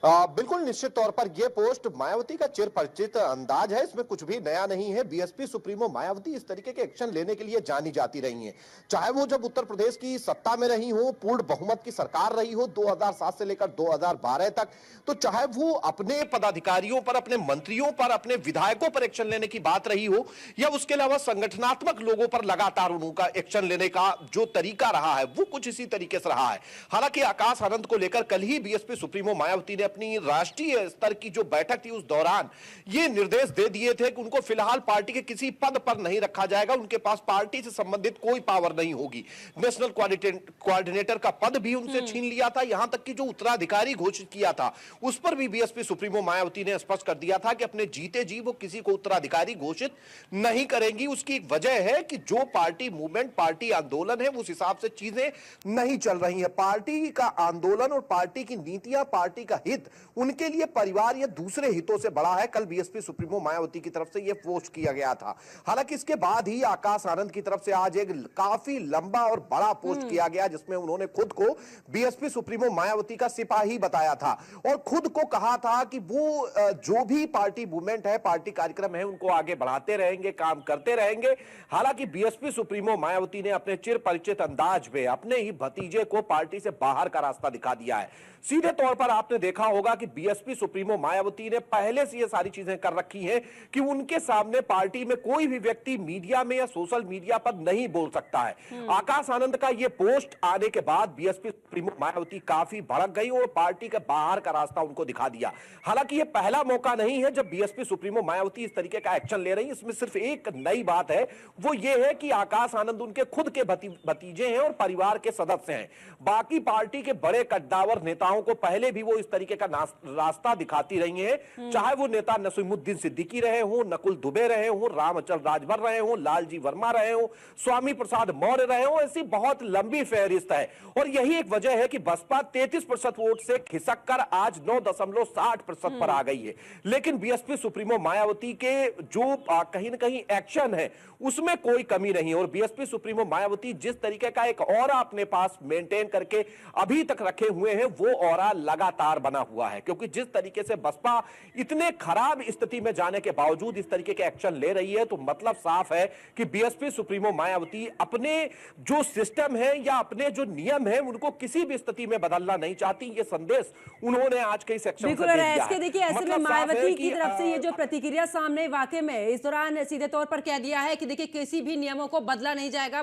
बिल्कुल निश्चित तौर पर यह पोस्ट मायावती का चिरपरिचित अंदाज है, इसमें कुछ भी नया नहीं है। बीएसपी सुप्रीमो मायावती इस तरीके के एक्शन लेने के लिए जानी जाती रही हैं। चाहे वो जब उत्तर प्रदेश की सत्ता में रही हो, पूर्ण बहुमत की सरकार रही हो 2007 से लेकर 2012 तक, तो चाहे वो अपने पदाधिकारियों पर, अपने मंत्रियों पर, अपने विधायकों पर एक्शन लेने की बात रही हो, या उसके अलावा संगठनात्मक लोगों पर लगातार उनका एक्शन लेने का जो तरीका रहा है वो कुछ इसी तरीके से रहा है। हालांकि आकाश आनंद को लेकर कल ही बीएसपी सुप्रीमो मायावती ने अपनी राष्ट्रीय स्तर की जो बैठक थी उस दौरान ये निर्देश दे दिए थे कि उनको फिलहाल पार्टी के किसी पद पर नहीं रखा जाएगा, उनके पास पार्टी से संबंधित कोई पावर नहीं होगी। नेशनल कोऑर्डिनेटर का पद भी उनसे छीन लिया था, यहां तक कि जो उत्तराधिकारी घोषित किया था उस पर भी बीएसपी सुप्रीमो मायावती ने स्पष्ट कर दिया था कि अपने जीते जी वो किसी को उत्तराधिकारी घोषित नहीं करेंगी। उसकी एक वजह है कि जो पार्टी मूवमेंट, पार्टी आंदोलन है, उस हिसाब से चीजें नहीं चल रही है। पार्टी का आंदोलन और पार्टी की नीतियां, पार्टी का हित उनके लिए परिवार या दूसरे हितों से बड़ा है। कल बीएसपी सुप्रीमो मायावती की तरफ से यह पोस्ट किया गया था। हालांकि इसके बाद ही आकाश आनंद की तरफ से आज एक काफी लंबा और बड़ा पोस्ट किया गया जिसमें उन्होंने खुद को बीएसपी सुप्रीमो मायावती का सिपाही बताया था और खुद को कहा था कि वो जो भी पार्टी मूवमेंट है, पार्टी कार्यक्रम है, उनको आगे बढ़ाते रहेंगे, काम करते रहेंगे। हालांकि बीएसपी सुप्रीमो मायावती ने अपने चिर परिचित अंदाज में अपने ही भतीजे को पार्टी से बाहर का रास्ता दिखा दिया है। सीधे तौर पर आपने देखा होगा कि बीएसपी सुप्रीमो मायावती ने पहले से ये सारी चीजें कर रखी हैं कि उनके सामने पार्टी में कोई भी व्यक्ति मीडिया में या सोशल मीडिया पर नहीं बोल सकता है। आकाश आनंद का ये पोस्ट आने के बाद बीएसपी सुप्रीमो मायावती काफी भड़क गई और पार्टी के बाहर का रास्ता उनको दिखा दिया। हालांकि ये पहला मौका नहीं है जब बीएसपी सुप्रीमो मायावती इस तरीके का एक्शन ले रही है। इसमें सिर्फ एक नई बात है, वो ये है कि आकाश आनंद उनके खुद के भतीजे हैं और परिवार के सदस्य हैं। बाकी पार्टी के बड़े कद्दावर नेताओं को पहले भी वो इस तरीके का रास्ता दिखाती रही हैं, चाहे वो नेता नसीमुद्दीन सिद्दीकी रहे हो, नकुल दुबे रहे हो, रामअचल राजभर रहे हो, लालजी वर्मा रहे हो, स्वामी प्रसाद मौर्य रहे हो। ऐसी बहुत लंबी फहरिस्त है और यही एक वजह है कि बसपा 33% वोट से खिसक कर आज 9.60% पर आ गई है। लेकिन बीएसपी सुप्रीमो मायावती के जो कहीं ना कहीं एक्शन है उसमें कोई कमी नहीं। और बीएसपी सुप्रीमो मायावती जिस तरीके का एक ऑरा अपने पास मेंटेन करके अभी तक रखे हुए हैं वो ऑरा लगातार बना हुआ है, क्योंकि जिस तरीके से बसपा इतने खराब स्थिति में जाने के बावजूद इस तरीके के एक्शन ले रही है तो मतलब साफ है कि बीएसपी सुप्रीमो मायावती अपने जो सिस्टम है या अपने जो नियम है उनको किसी भी स्थिति में बदलना नहीं चाहती। ये संदेश उन्होंने आज के सेक्शन से दे दिया है। देखिए ऐसे में मायावती की तरफ से ये जो प्रतिक्रिया सामने वाकई में इस दौरान सीधे तौर पर कह दिया है कि देखिए किसी भी नियमों को बदला नहीं जाएगा।